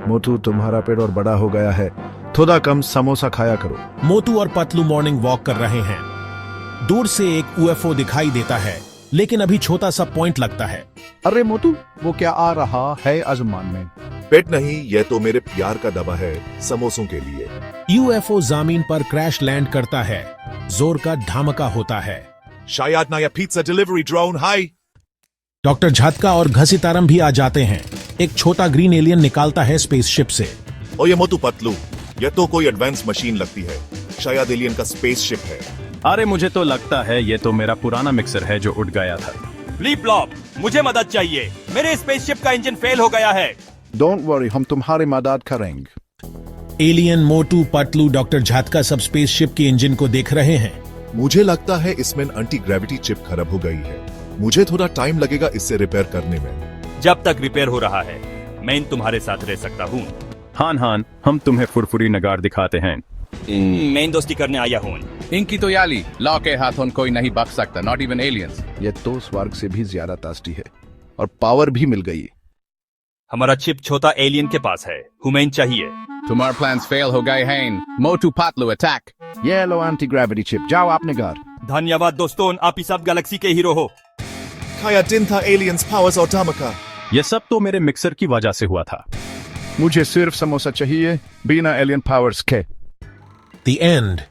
मोटू तुम्हारा पेट और बड़ा हो गया है, थोड़ा कम समोसा खाया करो। मोटू और पतलू मॉर्निंग वॉक कर रहे हैं। दूर से एक यूएफओ दिखाई देता है, लेकिन अभी छोटा सा पॉइंट लगता है। अरे मोटू, वो क्या आ रहा है आसमान में? पेट नहीं, यह तो मेरे प्यार का दवा है समोसों के लिए। यूएफओ जमीन पर क्रैश लैंड करता है। जोर का धमाका होता है। शायद नया पिज्जा डिलीवरी ड्रोन। हाय डॉक्टर झटका और घसीतारम भी आ जाते हैं। एक छोटा ग्रीन एलियन निकालता है स्पेसशिप से। और ये मोटू पतलू, यह तो कोई एडवांस मशीन लगती है, शायद एलियन का स्पेसशिप है। अरे मुझे तो लगता है ये तो मेरा पुराना मिक्सर है जो उड़ गया था। ब्लीप ब्लॉप, मुझे मदद चाहिए, मेरे स्पेसशिप का इंजन फेल हो गया है। डोंट वरी, हम तुम्हारी मदद करेंगे। एलियन, मोटू, पतलू, डॉक्टर झटका सब स्पेसशिप के इंजन को देख रहे हैं। मुझे लगता है इसमें एंटी ग्रेविटी चिप खराब हो गई है। मुझे थोड़ा टाइम लगेगा इसे रिपेयर करने में। जब तक रिपेयर हो रहा है मैं तुम्हारे साथ रह सकता हूँ। हान हान, हम तुम्हें फुरफुरी नगार दिखाते हैं। मैं दोस्ती करने आया हूँ। इनकी तो याली लॉ के हाथों कोई नहीं बच सकता, नॉट इवन एलियंस। ये तो स्वर्ग से भी ज्यादा तास्ती है और पावर भी मिल गई। हमारा चिप छोटा एलियन के पास है, हुमैन चाहिए। तुम्हारे प्लान्स फेल हो गए हैं। मोटू पतलू अटैक। ये लो एंटी ग्रेविटी चिप, जाओ अपने घर। धन्यवाद दोस्तों, आप ही सब गैलेक्सी के हीरो हो। खाया दिन था एलियंस पावर्स और धमाका। ये सब तो मेरे मिक्सर की वजह से हुआ था। मुझे सिर्फ समोसा चाहिए बिना एलियन पावर्स के। The end.